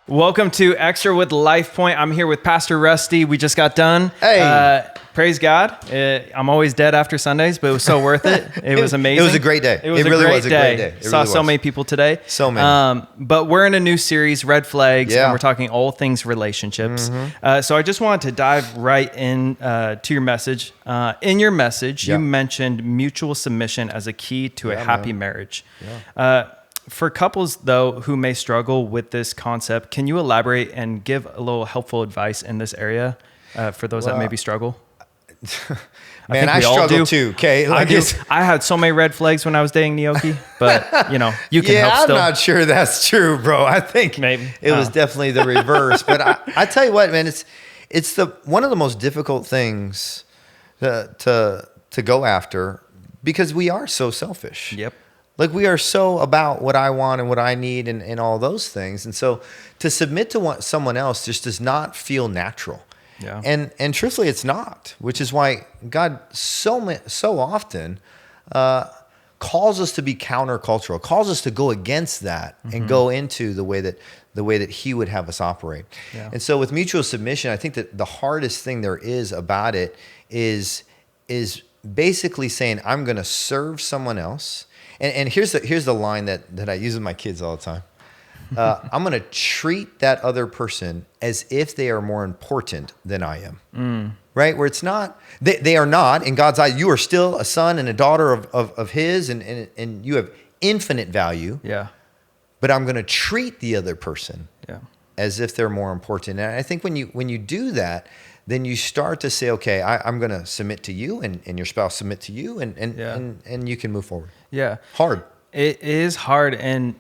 Welcome to Extra with Life Point. I'm here with Pastor Rusty. We just got done. Hey. Praise God. I'm always dead after Sundays, but it was so worth it. It was amazing. It was a great day. It really was a great day. Saw so many people today. So many. But we're in a new series, Red Flags, Yeah. and we're talking all things relationships. So I just wanted to dive right in to your message. In your message, Yeah. you mentioned mutual submission as a key to a Yeah, happy man. marriage. Yeah. For couples, though, who may struggle with this concept, can you elaborate and give a little helpful advice in this area for those that Well, maybe struggle? Man, think I we all struggle do. too. Okay, I had so many red flags when I was dating Naoki, but you can yeah, help I'm still. not sure that's true, bro. I think Maybe. it was definitely the reverse. But I tell you what, man, it's the one of the most difficult things to go after because we are so selfish. Yep. Like we are so about what I want and what I need and all those things. And so to submit to someone else just does not feel natural. Yeah. And truthfully, it's not, which is why God so often calls us to be countercultural, calls us to go against that and go into the way that He would have us operate. Yeah. And so with mutual submission, I think that the hardest thing there is about it is basically saying, I'm going to serve someone else. And here's the line that I use with my kids all the time. I'm going to treat that other person as if they are more important than I am. Right? Where it's not, they are not. In God's eye, you are still a son and a daughter of His, and you have infinite value. Yeah. But I'm going to treat the other person Yeah. as if they're more important. And I think when you do that, then you start to say, okay, I'm going to submit to you, and your spouse submit to you, and you can move forward. Yeah. Hard. It is hard. And,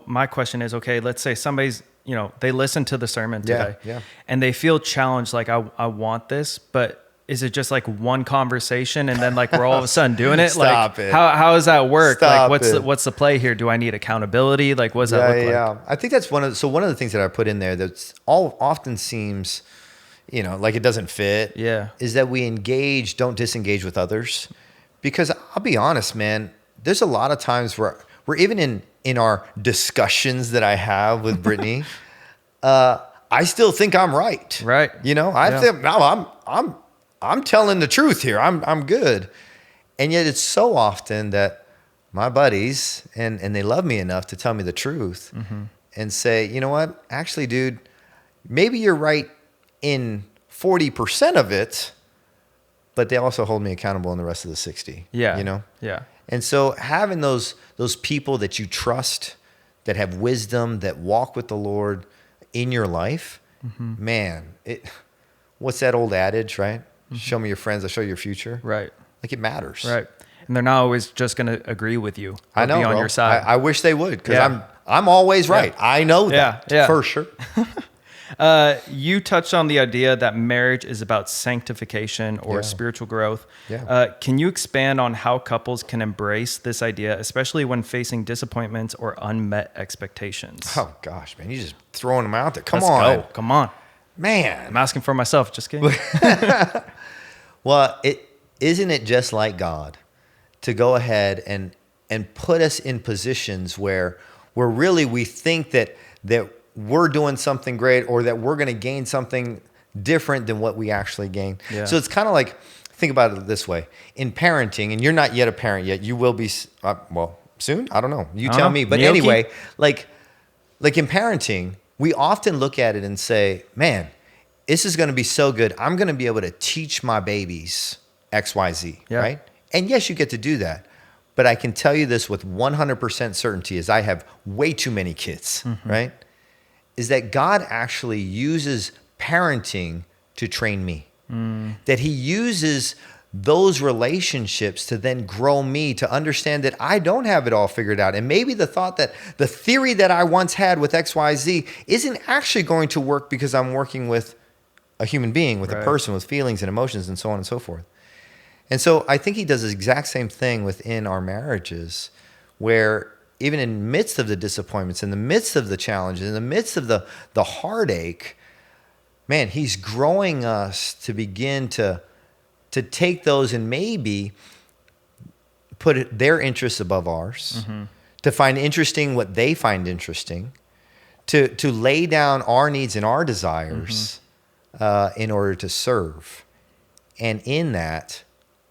my question is, okay, let's say somebody's, they listen to the sermon today Yeah. and they feel challenged. Like, I want this, but is it just like one conversation and then like we're all of a sudden doing it? Stop like, it. How does that work? Stop like, it. what's the play here? Do I need accountability? Like, what does that look like? Yeah. I think that's one of the things that I put in there that's often seems, like it doesn't fit. Yeah. Is that we don't disengage with others. Because I'll be honest, man, there's a lot of times where we're even in our discussions that I have with Brittany, I still think I'm right. Right. I think no, I'm telling the truth here. I'm good. And yet it's so often that my buddies and they love me enough to tell me the truth and say, you know what? Actually, dude, maybe you're right in 40% of it, but they also hold me accountable in the rest of the 60. Yeah. Yeah. And so having those people that you trust, that have wisdom, that walk with the Lord in your life, man, what's that old adage, right? Show me your friends, I'll show you your future. Right. Like it matters. Right. And they're not always just going to agree with you. I know, be on bro. your side. I wish they would, because Yeah. I'm always right. I know that Yeah. for sure. You touched on the idea that marriage is about sanctification or Yeah. spiritual growth. Yeah. Can you expand on how couples can embrace this idea, especially when facing disappointments or unmet expectations? Oh gosh, man, you're just throwing them out there. Come Let's on, go. Come on. man. I'm asking for myself. Just kidding. Well, isn't it just like God to go ahead and put us in positions where really we think that we're doing something great or that we're going to gain something different than what we actually gain. Yeah. So it's kind of like, think about it this way. In parenting, and you're not yet a parent yet, you will be, soon? I don't know. You I don't tell know. me. But Gnocchi? anyway, like in parenting, we often look at it and say, man, this is going to be so good. I'm going to be able to teach my babies X, Y, Z, Yeah. right? And yes, you get to do that. But I can tell you this with 100% certainty, as I have way too many kids, right? Is that God actually uses parenting to train me. That He uses those relationships to then grow me to understand that I don't have it all figured out. And maybe the theory that I once had with XYZ isn't actually going to work because I'm working with a human being, with a person with feelings and emotions and so on and so forth. And so I think He does the exact same thing within our marriages, where even in the midst of the disappointments, in the midst of the challenges, in the midst of the heartache, man, He's growing us to begin to take those and maybe put their interests above ours, to find interesting what they find interesting, to lay down our needs and our desires in order to serve. And in that,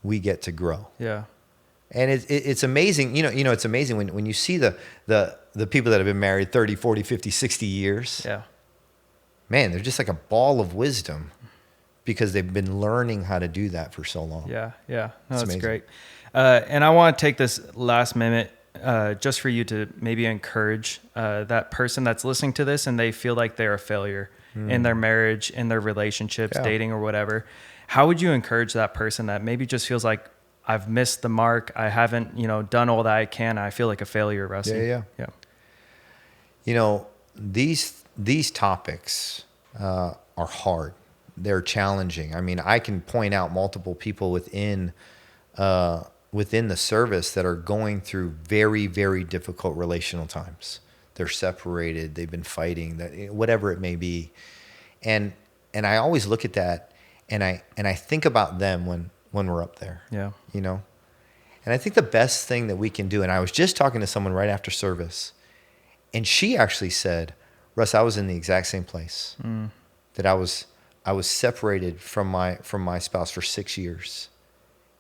we get to grow. Yeah. And it's amazing. It's amazing when you see the people that have been married 30, 40, 50, 60 years. Yeah. Man, they're just like a ball of wisdom because they've been learning how to do that for so long. Yeah. Yeah. No, that's amazing. great. And I want to take this last minute just for you to maybe encourage that person that's listening to this and they feel like they're a failure in their marriage, in their relationships, dating or whatever. How would you encourage that person that maybe just feels like I've missed the mark, I haven't, done all that I can, I feel like a failure, Rusty? Yeah. These topics are hard. They're challenging. I mean, I can point out multiple people within the service that are going through very, very difficult relational times. They're separated, they've been fighting, whatever it may be. And I always look at that and I think about them when we're up there. Yeah. And I think the best thing that we can do, and I was just talking to someone right after service, and she actually said, Russ, I was in the exact same place. That I was separated from my spouse for 6 years.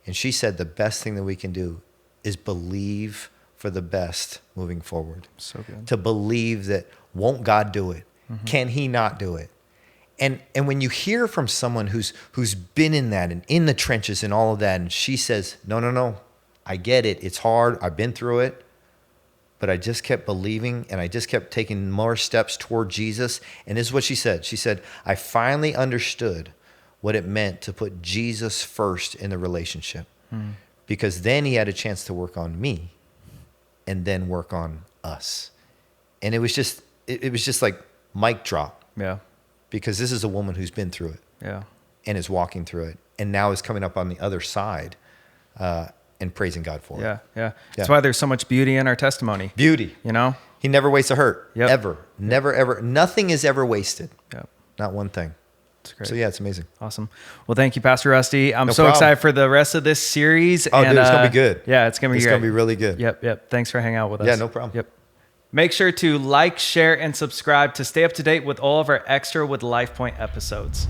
And she said the best thing that we can do is believe for the best moving forward. So good. To believe that, won't God do it? Can he not do it? And when you hear from someone who's been in that and in the trenches and all of that, and she says, no, I get it. It's hard. I've been through it. But I just kept believing and I just kept taking more steps toward Jesus. And this is what she said. She said, I finally understood what it meant to put Jesus first in the relationship. Because then he had a chance to work on me and then work on us. And it was just like mic drop. Yeah. Because this is a woman who's been through it. Yeah. And is walking through it. And now is coming up on the other side and praising God for it. Yeah. That's why there's so much beauty in our testimony. Beauty. He never wastes a hurt. Yep. Ever. Never, ever. Nothing is ever wasted. Yep. Not one thing. It's great. So yeah, it's amazing. Awesome. Well, thank you, Pastor Rusty. I'm No so problem. excited for the rest of this series. Oh, dude, it's going to be good. Yeah, it's going to be It's great. going to be really good. Yep. Thanks for hanging out with us. Yeah, no problem. Yep. Make sure to like, share, and subscribe to stay up to date with all of our Extra with LifePoint episodes.